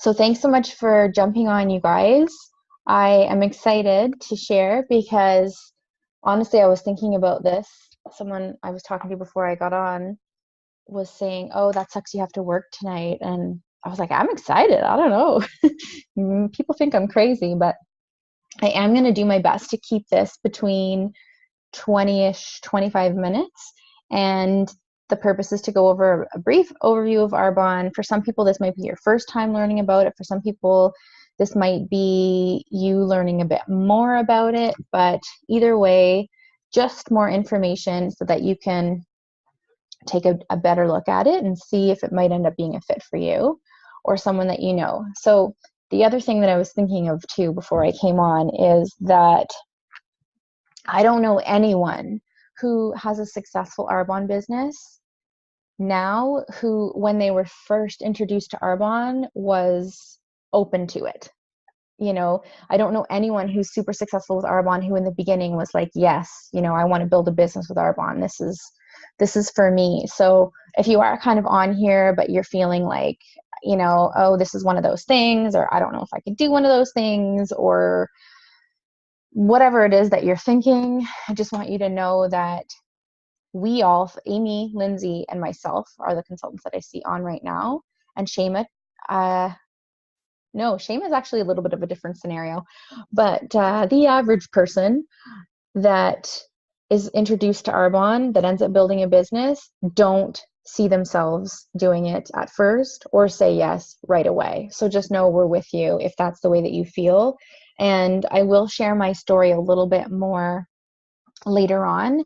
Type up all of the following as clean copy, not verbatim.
So thanks so much for jumping on, you guys. I am excited to share because honestly, I was thinking about this. Someone I was talking to before I got on was saying, "Oh, that sucks. You have to work tonight." And I was like, "I'm excited. I don't know." People think I'm crazy, but I am going to do my best to keep this between 20-ish, 25 minutes. And the purpose is to go over a brief overview of Arbonne. For some people, this might be your first time learning about it. For some people, this might be you learning a bit more about it. But either way, just more information so that you can take a better look at it and see if it might end up being a fit for you or someone that you know. So the other thing that I was thinking of too before I came on is that I don't know anyone who has a successful Arbonne business now who, when they were first introduced to Arbonne, was open to it. I don't know anyone who's super successful with Arbonne who in the beginning was like, yes, I want to build a business with Arbonne. This is for me. So if you are kind of on here, but you're feeling like, oh, this is one of those things, or I don't know if I could do one of those things, or whatever it is that you're thinking, I just want you to know that we all, Amy, Lindsay, and myself, are the consultants that I see on right now. And Shema, no, Shema is actually a little bit of a different scenario. But the average person that is introduced to Arbonne that ends up building a business don't see themselves doing it at first or say yes right away. So just know we're with you if that's the way that you feel. And I will share my story a little bit more later on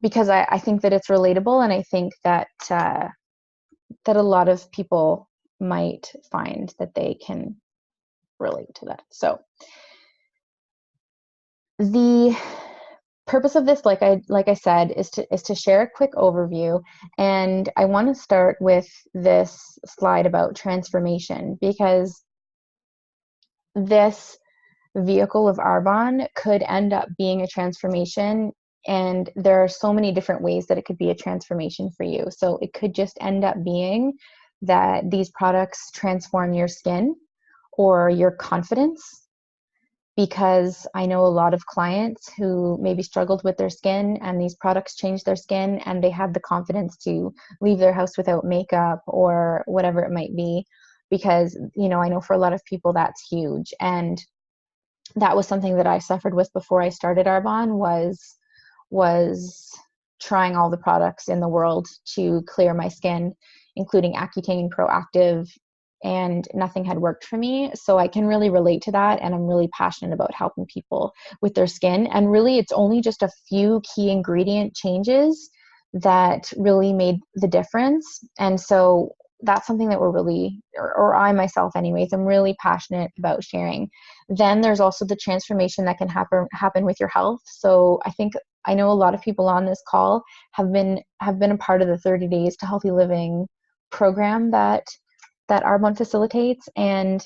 because I think that it's relatable, and I think that that a lot of people might find that they can relate to that. So the purpose of this, like I said, is to share a quick overview, and I want to start with this slide about transformation because this vehicle of Arbonne could end up being a transformation, and there are so many different ways that it could be a transformation for you. So it could just end up being that these products transform your skin or your confidence, because I know a lot of clients who maybe struggled with their skin and these products changed their skin and they had the confidence to leave their house without makeup or whatever it might be, because I know for a lot of people that's huge. And that was something that I suffered with before I started Arbonne, was trying all the products in the world to clear my skin, including Accutane Proactive, and nothing had worked for me. So I can really relate to that, and I'm really passionate about helping people with their skin. And really, it's only just a few key ingredient changes that really made the difference. And so that's something that we're really, or I myself anyways, I'm really passionate about sharing. Then there's also the transformation that can happen with your health. So I know a lot of people on this call have been a part of the 30 Days to Healthy Living program that Arbonne facilitates, and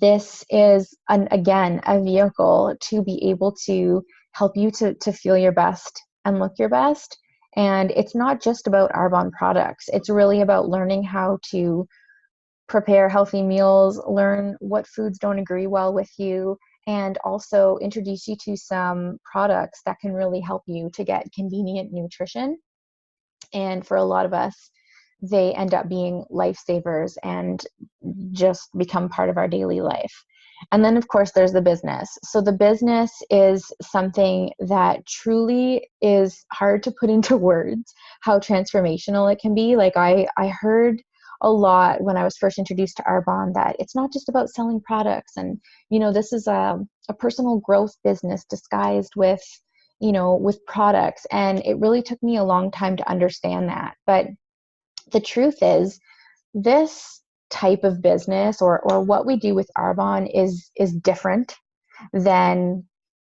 this is again a vehicle to be able to help you to feel your best and look your best. And it's not just about Arbonne products. It's really about learning how to prepare healthy meals, learn what foods don't agree well with you, and also introduce you to some products that can really help you to get convenient nutrition. And for a lot of us, they end up being lifesavers and just become part of our daily life. And then, of course, there's the business. So the business is something that truly is hard to put into words, how transformational it can be. Like I heard a lot when I was first introduced to Arbonne that it's not just about selling products, and this is a personal growth business disguised with with products. And it really took me a long time to understand that. But the truth is, this type of business or what we do with Arbonne is different than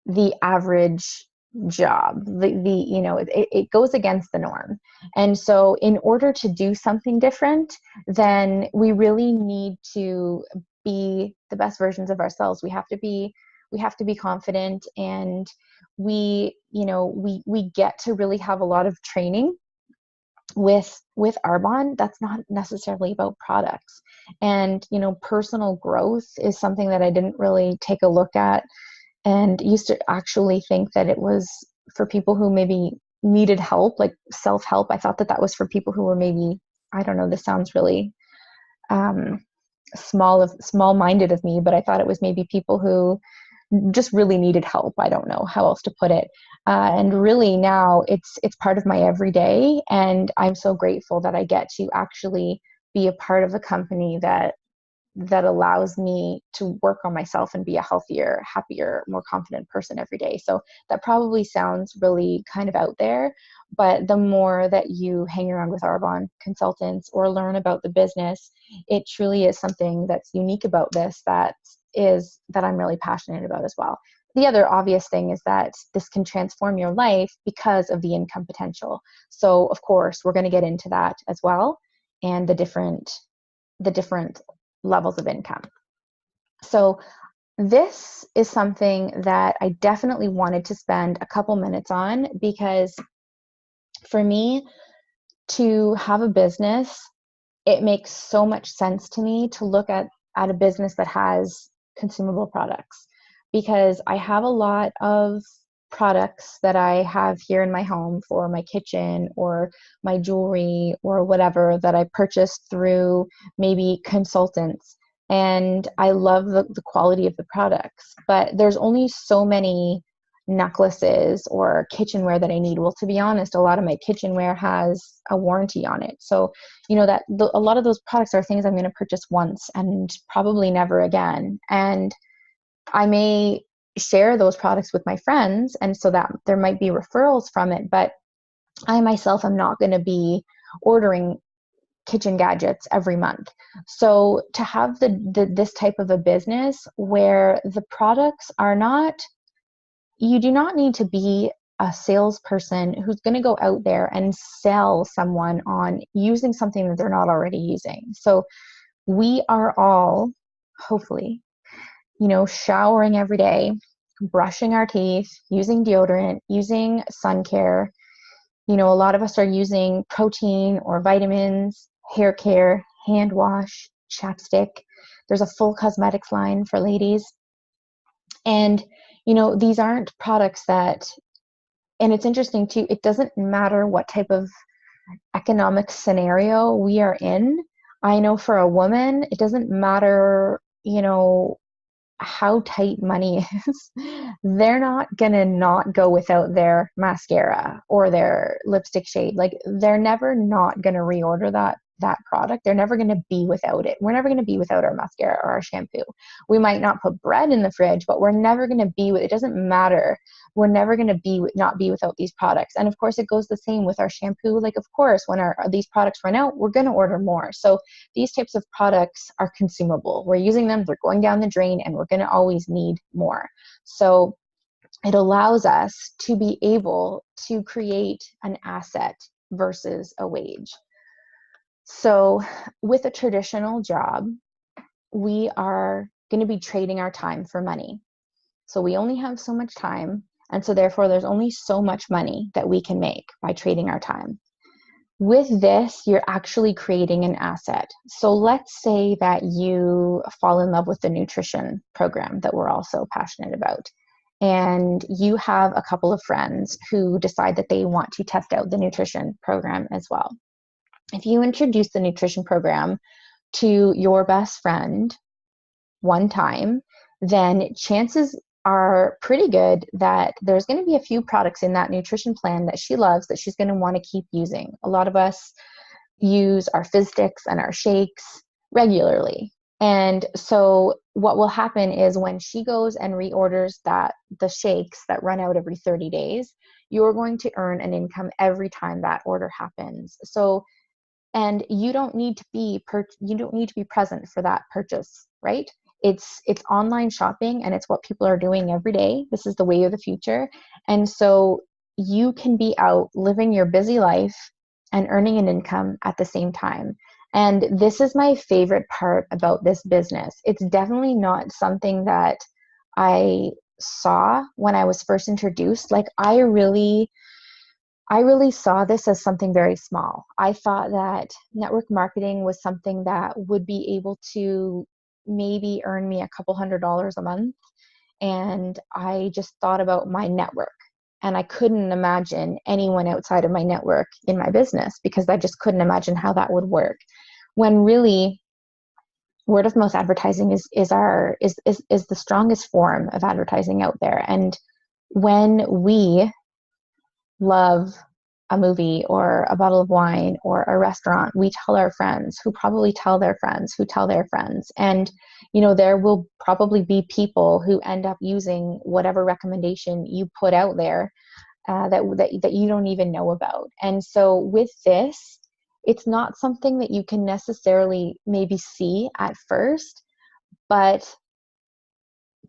the average job. It goes against the norm. And so in order to do something different, then we really need to be the best versions of ourselves. We have to be confident, and we get to really have a lot of training with Arbonne, that's not necessarily about products. And, personal growth is something that I didn't really take a look at, and used to actually think that it was for people who maybe needed help, like self-help. I thought that that was for people who were maybe, I don't know, this sounds really um, small-minded of me, but I thought it was maybe people who just really needed help. I don't know how else to put it. And really now it's part of my everyday, and I'm so grateful that I get to actually be a part of a company that allows me to work on myself and be a healthier, happier, more confident person every day. So that probably sounds really kind of out there, but the more that you hang around with Arbonne consultants or learn about the business, it truly is something that's unique about this that I'm really passionate about as well. The other obvious thing is that this can transform your life because of the income potential. So of course, we're going to get into that as well, and the different levels of income. So this is something that I definitely wanted to spend a couple minutes on, because for me to have a business, it makes so much sense to me to look at a business that has consumable products, because I have a lot of products that I have here in my home for my kitchen or my jewelry or whatever that I purchased through maybe consultants. And I love the quality of the products, but there's only so many necklaces or kitchenware that I need. Well, to be honest, a lot of my kitchenware has a warranty on it. So, a lot of those products are things I'm going to purchase once and probably never again. And I may share those products with my friends, and so that there might be referrals from it, but I myself am not going to be ordering kitchen gadgets every month. So to have this type of a business where the products are not, you do not need to be a salesperson who's going to go out there and sell someone on using something that they're not already using. So we are all, hopefully, showering every day, brushing our teeth, using deodorant, using sun care. A lot of us are using protein or vitamins, hair care, hand wash, chapstick. There's a full cosmetics line for ladies. And, these aren't products and it's interesting too, it doesn't matter what type of economic scenario we are in. I know for a woman, it doesn't matter, how tight money is. They're not gonna not go without their mascara or their lipstick shade. Like, they're never not gonna reorder that product. They're never gonna be without it. We're never gonna be without our mascara or our shampoo. We might not put bread in the fridge, but we're never gonna be with it. Doesn't matter. We're never gonna not be without these products. And of course, it goes the same with our shampoo. Like, of course, when these products run out, we're gonna order more. So these types of products are consumable. We're using them, they're going down the drain, and we're going to always need more. So it allows us to be able to create an asset versus a wage. So with a traditional job, we are going to be trading our time for money. So we only have so much time, and so therefore there's only so much money that we can make by trading our time. With this, you're actually creating an asset. So let's say that you fall in love with the nutrition program that we're also passionate about, and you have a couple of friends who decide that they want to test out the nutrition program as well. If you introduce the nutrition program to your best friend one time, then chances are pretty good that there's going to be a few products in that nutrition plan that she loves that she's going to want to keep using. A lot of us use our fizz sticks and our shakes regularly. And so what will happen is when she goes and reorders the shakes that run out every 30 days, you're going to earn an income every time that order happens. So, and you don't need to be present for that purchase, right? It's online shopping, and it's what people are doing every day. This is the way of the future. And so you can be out living your busy life and earning an income at the same time. And this is my favorite part about this business. It's definitely not something that I saw when I was first introduced. Like, I really I really saw this as something very small. I thought that network marketing was something that would be able to maybe earn me a couple $100s a month. And I just thought about my network. And I couldn't imagine anyone outside of my network in my business because I just couldn't imagine how that would work. When really word of mouth advertising is the strongest form of advertising out there. And when we love a movie or a bottle of wine or a restaurant, we tell our friends who probably tell their friends who tell their friends. And, there will probably be people who end up using whatever recommendation you put out there that you don't even know about. And so with this, it's not something that you can necessarily maybe see at first, but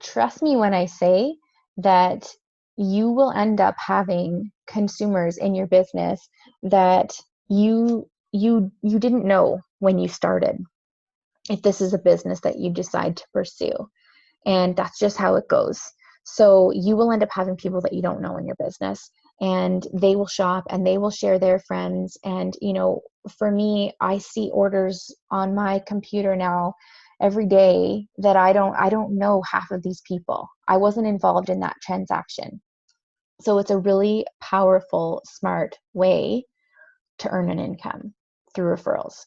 trust me when I say that you will end up having consumers in your business that you didn't know when you started, if this is a business that you decide to pursue. And that's just how it goes. So you will end up having people that you don't know in your business, and they will shop and they will share their friends. And, for me, I see orders on my computer now every day that I don't know half of these people. I wasn't involved in that transaction. So it's a really powerful, smart way to earn an income through referrals.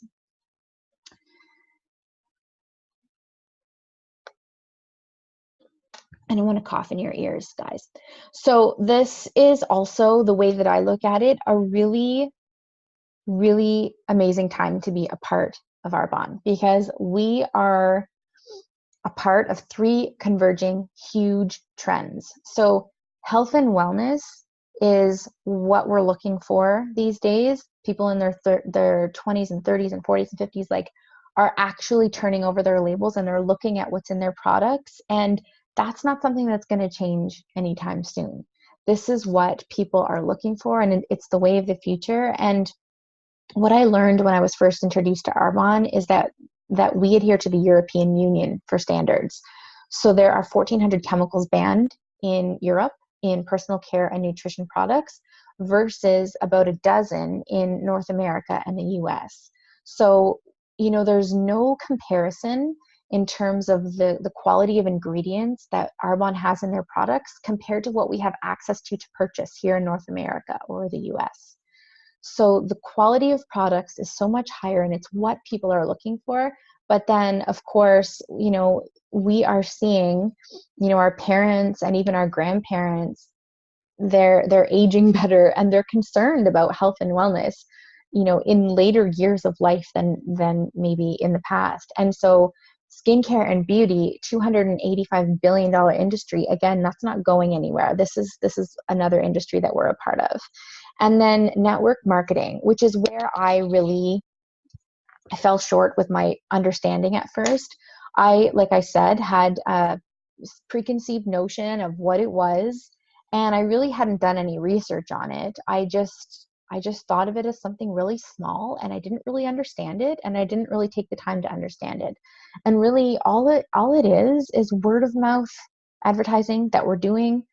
I don't want to cough in your ears, guys. So this is also the way that I look at it, a really, really amazing time to be a part of Arbonne, because we are a part of three converging huge trends. So health and wellness is what we're looking for these days. People in their 20s and 30s and 40s and 50s are actually turning over their labels and they're looking at what's in their products. And that's not something that's going to change anytime soon. This is what people are looking for, and it's the way of the future. And what I learned when I was first introduced to Arbonne is that we adhere to the European Union for standards. So there are 1,400 chemicals banned in Europe in personal care and nutrition products versus about a dozen in North America and the US. So, there's no comparison in terms of the quality of ingredients that Arbonne has in their products compared to what we have access to purchase here in North America or the US. So the quality of products is so much higher, and it's what people are looking for. But then, of course, we are seeing, our parents and even our grandparents, they're aging better and they're concerned about health and wellness, in later years of life than maybe in the past. And so skincare and beauty, $285 billion industry, again, that's not going anywhere. This is another industry that we're a part of. And then network marketing, which is where I really fell short with my understanding at first. Like I said, had a preconceived notion of what it was, and I really hadn't done any research on it. I just thought of it as something really small, and I didn't really understand it, and I didn't really take the time to understand it. And really all it is word of mouth advertising that we're doing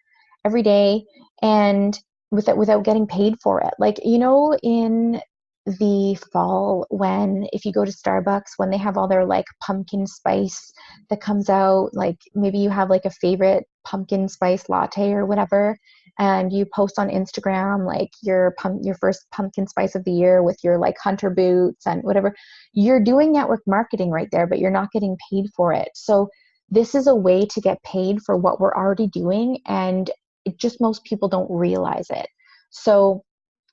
every day, and without getting paid for it. Like, in the fall, when if you go to Starbucks, when they have all their pumpkin spice that comes out, like maybe you have a favorite pumpkin spice latte or whatever, and you post on Instagram your first pumpkin spice of the year with your hunter boots and whatever, you're doing network marketing right there, but you're not getting paid for it. So this is a way to get paid for what we're already doing, and most people don't realize it. So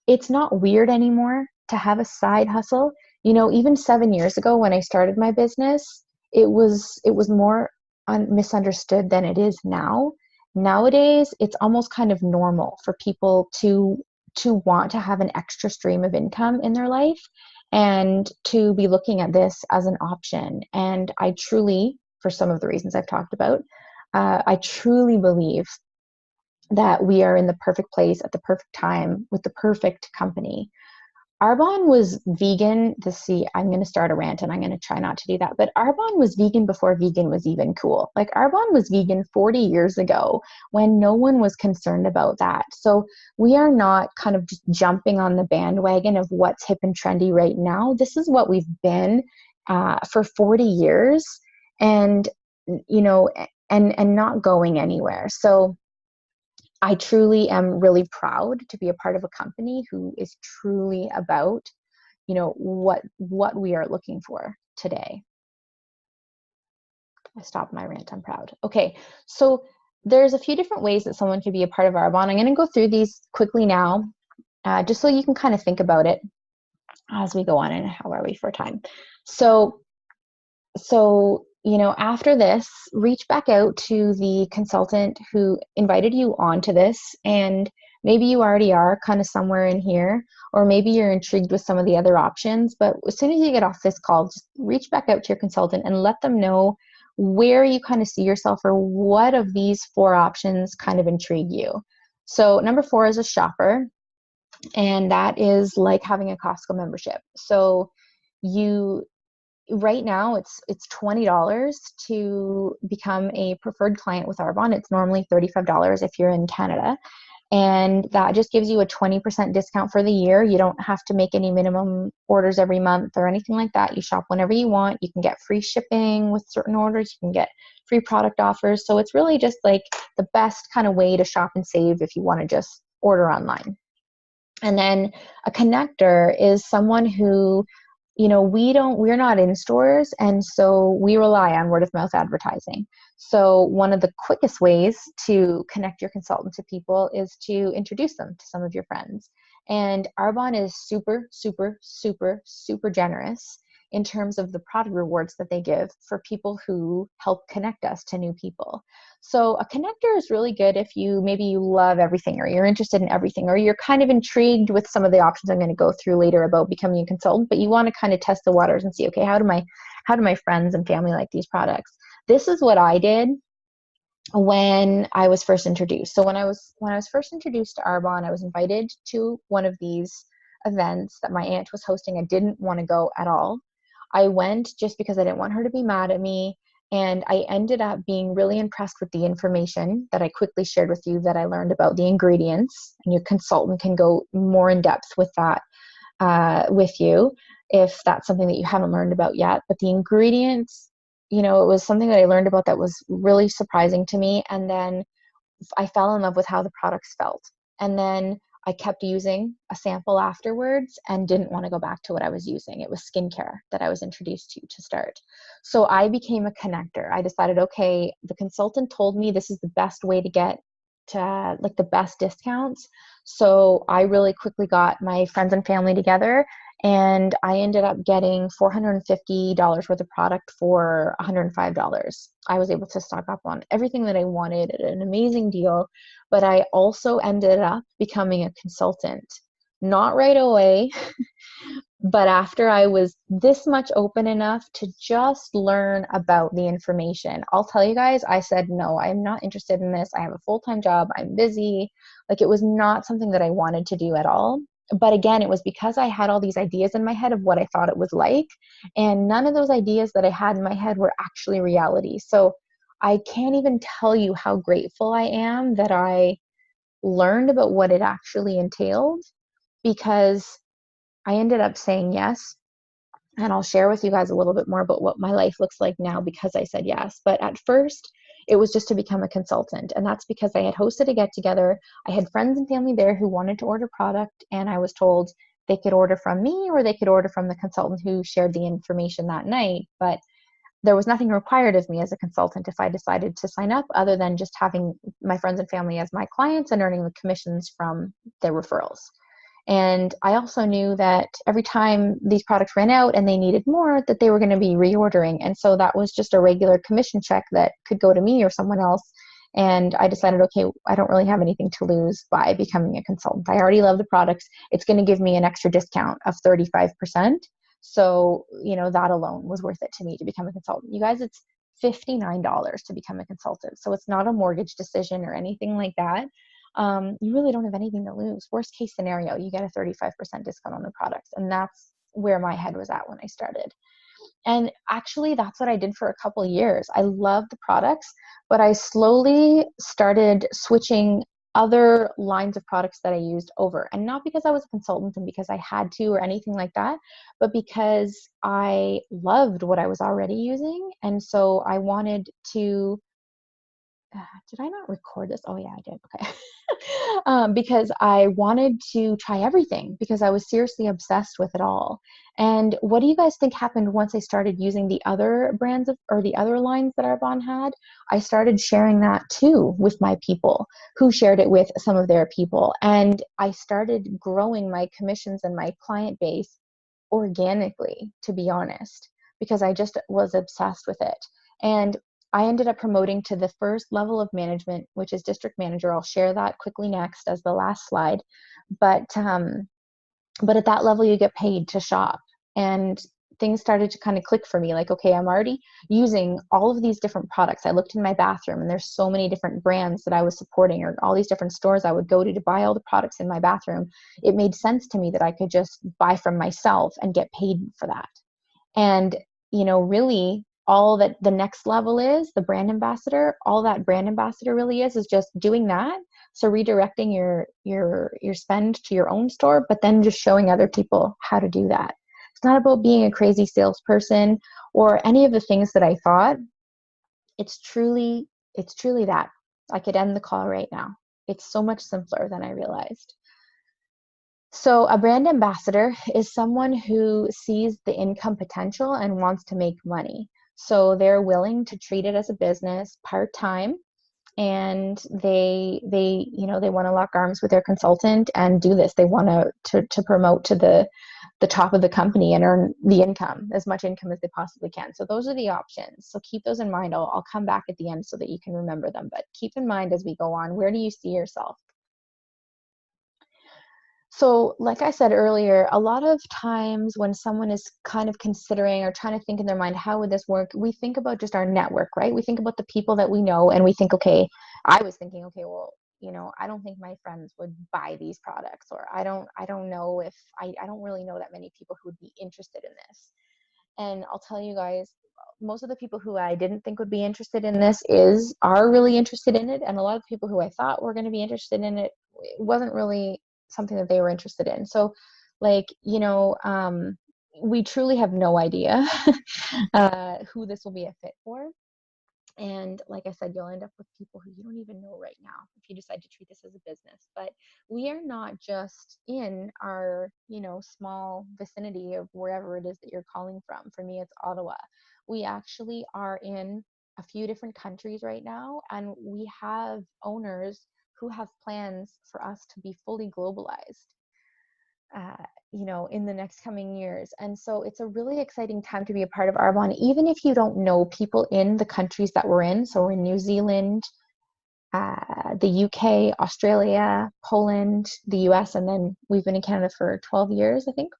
it's not weird anymore to have a side hustle. Even 7 years ago when I started my business, it was more misunderstood than it is now. Nowadays, it's almost kind of normal for people to want to have an extra stream of income in their life and to be looking at this as an option. And I truly, for some of the reasons I've talked about, I truly believe that we are in the perfect place at the perfect time with the perfect company. Arbonne was vegan. See, I'm going to start a rant and I'm going to try not to do that. But Arbonne was vegan before vegan was even cool. Like Arbonne was vegan 40 years ago when no one was concerned about that. So we are not kind of just jumping on the bandwagon of what's hip and trendy right now. This is what we've been for 40 years, and and not going anywhere. So I truly am really proud to be a part of a company who is truly about, what we are looking for today. I stopped my rant. I'm proud. Okay, so there's a few different ways that someone could be a part of Arbonne. I'm going to go through these quickly now, just so you can kind of think about it as we go on. And how are we for time? So after this, reach back out to the consultant who invited you onto this, and maybe you already are kind of somewhere in here, or maybe you're intrigued with some of the other options, but as soon as you get off this call, just reach back out to your consultant and let them know where you kind of see yourself, or what of these 4 options kind of intrigue you. So number 4 is a shopper, and that is like having a Costco membership. So right now it's $20 to become a preferred client with Arbonne. It's normally $35 if you're in Canada. And that just gives you a 20% discount for the year. You don't have to make any minimum orders every month or anything like that. You shop whenever you want. You can get free shipping with certain orders. You can get free product offers. So it's really just like the best kind of way to shop and save if you want to just order online. And then a connector is someone who, we're not in stores, and so we rely on word of mouth advertising. So one of the quickest ways to connect your consultant to people is to introduce them to some of your friends. And Arbonne is super, super, super, super generous in terms of the product rewards that they give for people who help connect us to new people. So a connector is really good if maybe you love everything, or you're interested in everything, or you're kind of intrigued with some of the options I'm going to go through later about becoming a consultant, but you want to kind of test the waters and see, okay, how do my friends and family like these products? This is what I did when I was first introduced. So when I was first introduced to Arbonne, I was invited to one of these events that my aunt was hosting. I didn't want to go at all. I went just because I didn't want her to be mad at me. And I ended up being really impressed with the information that I quickly shared with you, that I learned about the ingredients. And your consultant can go more in depth with that with you if that's something that you haven't learned about yet. But the ingredients, it was something that I learned about that was really surprising to me. And then I fell in love with how the products felt. And then I kept using a sample afterwards and didn't want to go back to what I was using. It was skincare that I was introduced to start. So I became a connector. I decided, okay, the consultant told me this is the best way to get to like the best discounts. So I really quickly got my friends and family together, and I ended up getting $450 worth of product for $105. I was able to stock up on everything that I wanted at an amazing deal, but I also ended up becoming a consultant. Not right away, but after I was this much open enough to just learn about the information. I'll tell you guys, I said, no, I'm not interested in this. I have a full-time job. I'm busy. Like, it was not something that I wanted to do at all. But again, it was because I had all these ideas in my head of what I thought it was like. And none of those ideas that I had in my head were actually reality. So I can't even tell you how grateful I am that I learned about what it actually entailed, because I ended up saying yes. And I'll share with you guys a little bit more about what my life looks like now because I said yes. But at first, it was just to become a consultant. And that's because I had hosted a get-together. I had friends and family there who wanted to order product, and I was told they could order from me or they could order from the consultant who shared the information that night. But there was nothing required of me as a consultant if I decided to sign up, other than just having my friends and family as my clients and earning the commissions from their referrals. And I also knew that every time these products ran out and they needed more, that they were going to be reordering. And so that was just a regular commission check that could go to me or someone else. And I decided, okay, I don't really have anything to lose by becoming a consultant. I already love the products. It's going to give me an extra discount of 35%. So, that alone was worth it to me to become a consultant. You guys, it's $59 to become a consultant. So it's not a mortgage decision or anything like that. you really don't have anything to lose. Worst case scenario, you get a 35% discount on the products. And that's where my head was at when I started. And actually, that's what I did for a couple of years. I loved the products, but I slowly started switching other lines of products that I used over. And not because I was a consultant and because I had to or anything like that, but because I loved what I was already using. And so I wanted to did I not record this? Oh yeah, I did. Okay. Because I wanted to try everything because I was seriously obsessed with it all. And what do you guys think happened once I started using the other brands or the other lines that Arbonne had? I started sharing that too with my people who shared it with some of their people. And I started growing my commissions and my client base organically, to be honest, because I just was obsessed with it. And I ended up promoting to the first level of management, which is district manager. I'll share that quickly next as the last slide. But at that level, you get paid to shop. And things started to kind of click for me. Like, okay, I'm already using all of these different products. I looked in my bathroom and there's so many different brands that I was supporting, or all these different stores I would go to buy all the products in my bathroom. It made sense to me that I could just buy from myself and get paid for that. And, really all that the next level is the brand ambassador, all that brand ambassador really is just doing that. So redirecting your spend to your own store, but then just showing other people how to do that. It's not about being a crazy salesperson or any of the things that I thought. It's truly that. I could end the call right now. It's so much simpler than I realized. So a brand ambassador is someone who sees the income potential and wants to make money. So they're willing to treat it as a business part-time, and they want to lock arms with their consultant and do this. They want to promote to the top of the company and earn the income, as much income as they possibly can. So those are the options. So keep those in mind. I'll come back at the end so that you can remember them, but keep in mind as we go on, where do you see yourself? So, like I said earlier, a lot of times when someone is kind of considering or trying to think in their mind, how would this work? We think about just our network, right? We think about the people that we know and we think, okay, I was thinking, okay, well, I don't think my friends would buy these products, or I don't know if I don't really know that many people who would be interested in this. And I'll tell you guys, most of the people who I didn't think would be interested in this are really interested in it. And a lot of people who I thought were going to be interested in it wasn't really something that they were interested in. So like, we truly have no idea who this will be a fit for. And like I said, you'll end up with people who you don't even know right now if you decide to treat this as a business. But we are not just in our, small vicinity of wherever it is that you're calling from. For me, it's Ottawa. We actually are in a few different countries right now, and we have owners who have plans for us to be fully globalized. In the next coming years. And so it's a really exciting time to be a part of Arbonne, even if you don't know people in the countries that we're in. So we're in New Zealand, the UK, Australia, Poland, the US, and then we've been in Canada for 12 years, I think.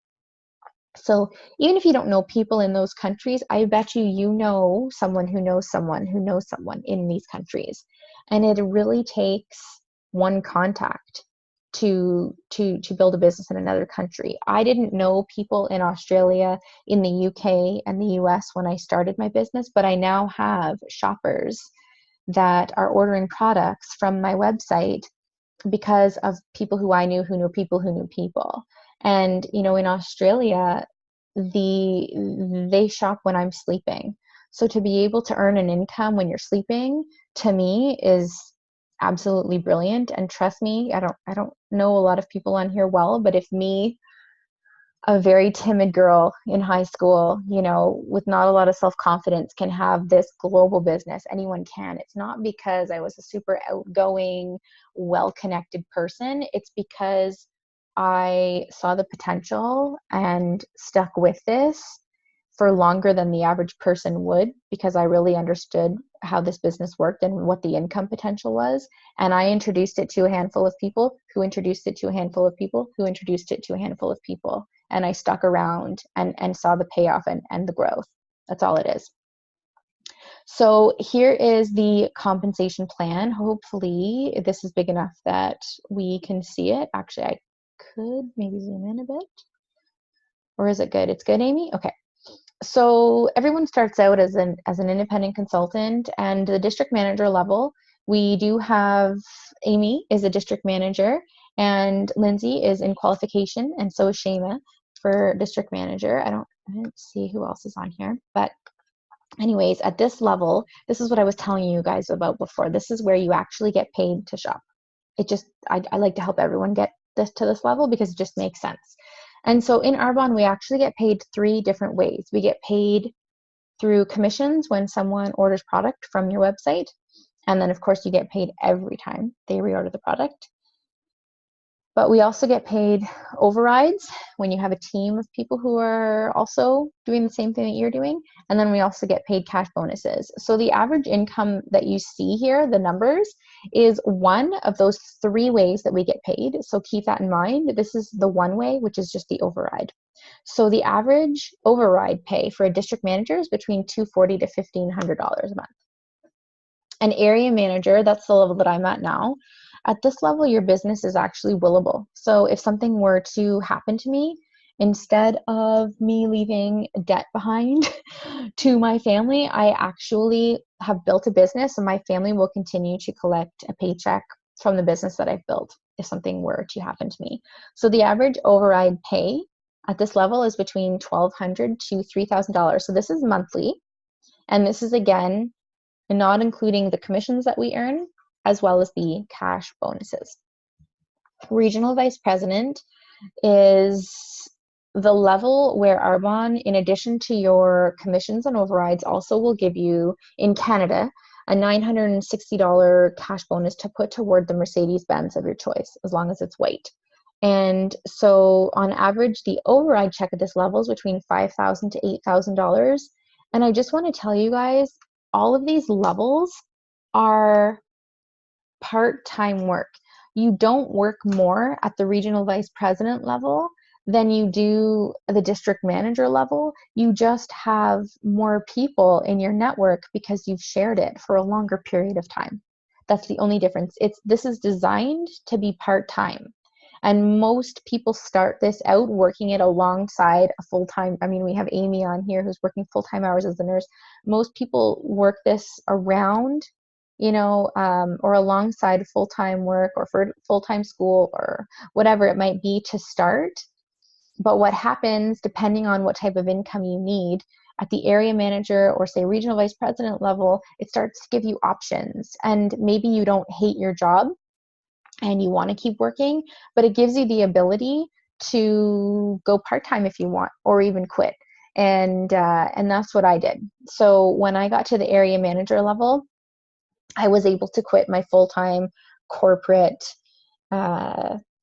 So even if you don't know people in those countries, I bet you know someone who knows someone who knows someone in these countries. And it really takes one contact to build a business in another country. I didn't know people in Australia, in the UK, and the US when I started my business, but I now have shoppers that are ordering products from my website because of people who I knew who knew people who knew people. And in Australia, they shop when I'm sleeping. So to be able to earn an income when you're sleeping, to me, is absolutely brilliant. And trust me, I don't know a lot of people on here well, but if me, a very timid girl in high school, with not a lot of self-confidence, can have this global business, anyone can. It's not because I was a super outgoing, well-connected person. It's because I saw the potential and stuck with this for longer than the average person would, because I really understood how this business worked and what the income potential was. And I introduced it to a handful of people who introduced it to a handful of people who introduced it to a handful of people. And I stuck around and saw the payoff and the growth. That's all it is. So here is the compensation plan. Hopefully this is big enough that we can see it. Actually, I could maybe zoom in a bit. Or is it good? It's good, Amy? Okay. So everyone starts out as an independent consultant, and the district manager level, we do have Amy is a district manager, and Lindsay is in qualification, and so is Shayma for district manager. I don't see who else is on here, but anyways, at this level, this is what I was telling you guys about before. This is where you actually get paid to shop. I like to help everyone get this to this level because it just makes sense. And so in Arbonne, we actually get paid 3 different ways. We get paid through commissions when someone orders product from your website. And then of course you get paid every time they reorder the product. But we also get paid overrides when you have a team of people who are also doing the same thing that you're doing. And then we also get paid cash bonuses. So the average income that you see here, the numbers, is one of those 3 ways that we get paid. So keep that in mind. This is the one way, which is just the override. So the average override pay for a district manager is between $240 to $1,500 a month. An area manager, that's the level that I'm at now. At this level, your business is actually willable. So if something were to happen to me, instead of me leaving debt behind to my family, I actually have built a business, and my family will continue to collect a paycheck from the business that I've built if something were to happen to me. So the average override pay at this level is between $1,200 to $3,000. So this is monthly, and this is again not including the commissions that we earn, as well as the cash bonuses. Regional Vice President is the level where Arbonne, in addition to your commissions and overrides, also will give you, in Canada, a $960 cash bonus to put toward the Mercedes-Benz of your choice, as long as it's white. And so on average, the override check at this level is between $5,000 to $8,000. And I just want to tell you guys, all of these levels are part-time work. You don't work more at the regional vice president level than you do the district manager level. You just have more people in your network because you've shared it for a longer period of time. That's the only difference. This is designed to be part-time. And most people start this out working it alongside a full-time. I mean, we have Amy on here who's working full-time hours as a nurse. Most people work this around, or alongside full-time work or for full-time school or whatever it might be to start. But what happens, depending on what type of income you need, at the area manager or say regional vice president level, it starts to give you options. And maybe you don't hate your job and you want to keep working, but it gives you the ability to go part-time if you want, or even quit. And that's what I did. So when I got to the area manager level, I was able to quit my full-time corporate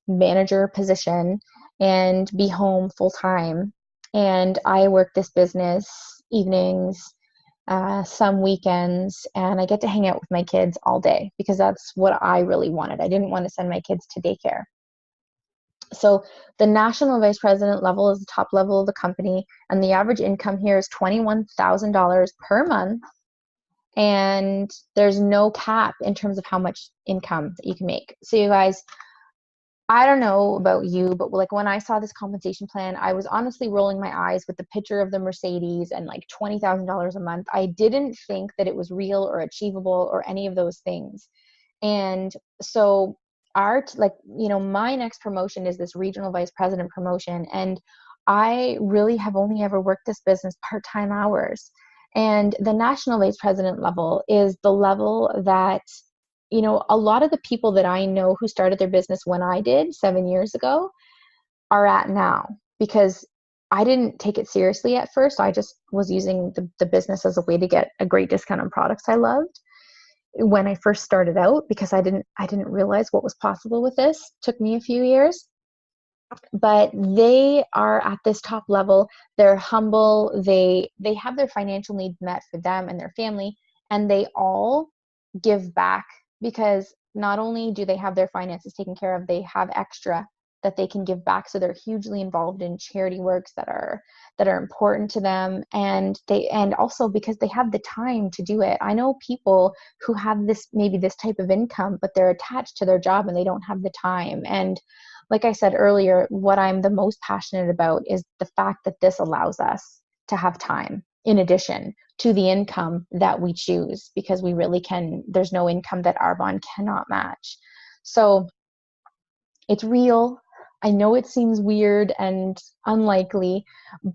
manager position and be home full-time. And I work this business evenings, some weekends, and I get to hang out with my kids all day because that's what I really wanted. I didn't want to send my kids to daycare. So the national vice president level is the top level of the company, and the average income here is $21,000 per month, and there's no cap in terms of how much income that you can make. So you guys, I don't know about you, but like when I saw this compensation plan, I was honestly rolling my eyes with the picture of the Mercedes and like $20,000 a month. I didn't think that it was real or achievable or any of those things. And so my next promotion is this regional vice president promotion. And I really have only ever worked this business part-time hours. And the national vice president level is the level that a lot of the people that I know who started their business when I did 7 years ago are at now, because I didn't take it seriously at first. I just was using the business as a way to get a great discount on products I loved when I first started out, because I didn't realize what was possible with this. It took me a few years. But they are at this top level. They're humble. They have their financial needs met for them and their family, and they all give back, because not only do they have their finances taken care of, they have extra that they can give back. So they're hugely involved in charity works that are important to them, and also because they have the time to do it. I know people who have this type of income, but they're attached to their job and they don't have the time. And like I said earlier, what I'm the most passionate about is the fact that this allows us to have time in addition to the income that we choose, because we really can, there's no income that Arbonne cannot match. So it's real. I know it seems weird and unlikely,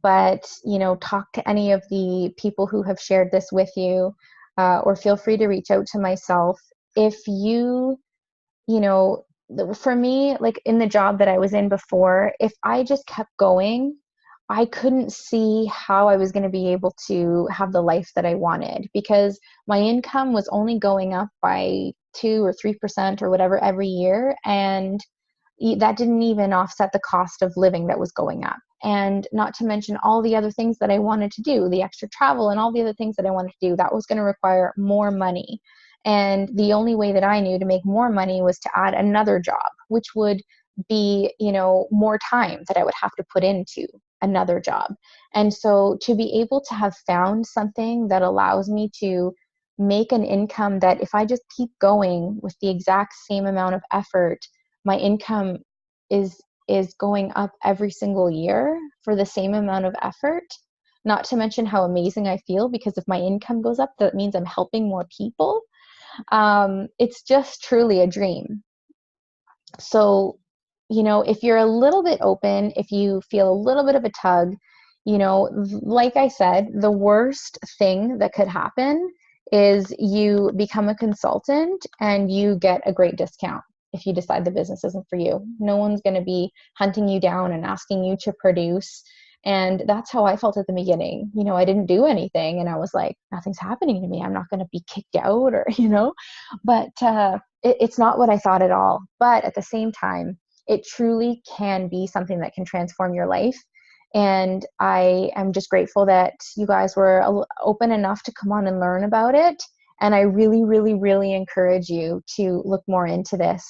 but talk to any of the people who have shared this with you, or feel free to reach out to myself. If you know, for me, like in the job that I was in before, if I just kept going, I couldn't see how I was going to be able to have the life that I wanted, because my income was only going up by 2 or 3% or whatever every year. And that didn't even offset the cost of living that was going up. And not to mention all the other things that I wanted to do, the extra travel and all the other things that I wanted to do, that was going to require more money. And the only way that I knew to make more money was to add another job, which would be, more time that I would have to put into another job. And so to be able to have found something that allows me to make an income that if I just keep going with the exact same amount of effort, my income is going up every single year for the same amount of effort. Not to mention how amazing I feel, because if my income goes up, that means I'm helping more people. It's just truly a dream. So, if you're a little bit open, if you feel a little bit of a tug, like I said, the worst thing that could happen is you become a consultant and you get a great discount if you decide the business isn't for you. No one's going to be hunting you down and asking you to produce. And that's how I felt at the beginning. I didn't do anything and I was like, nothing's happening to me. I'm not going to be kicked out but it's not what I thought at all. But at the same time, it truly can be something that can transform your life. And I am just grateful that you guys were open enough to come on and learn about it. And I really, really, really encourage you to look more into this,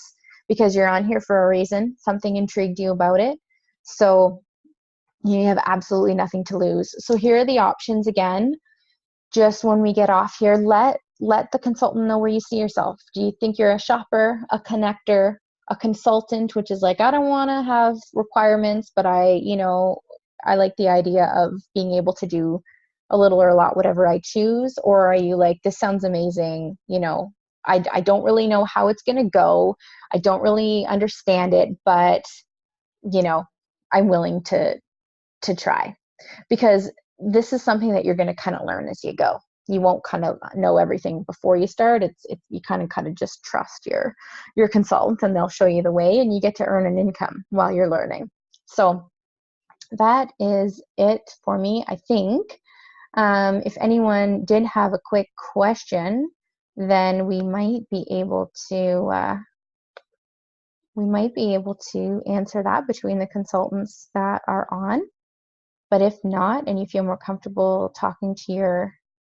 because you're on here for a reason. Something intrigued you about it. So you have absolutely nothing to lose. So here are the options again. Just when we get off here, let the consultant know where you see yourself. Do you think you're a shopper, a connector, a consultant, which is like, I don't want to have requirements, but I like the idea of being able to do a little or a lot, whatever I choose? Or are you like, this sounds amazing, I don't really know how it's going to go. I don't really understand it, but I'm willing to try, because this is something that you're going to kind of learn as you go. You won't kind of know everything before you start. You kind of just trust your consultant, and they'll show you the way, and you get to earn an income while you're learning. So that is it for me, I think. If anyone did have a quick question, then we might be able to answer that between the consultants that are on. But if not, and you feel more comfortable talking to your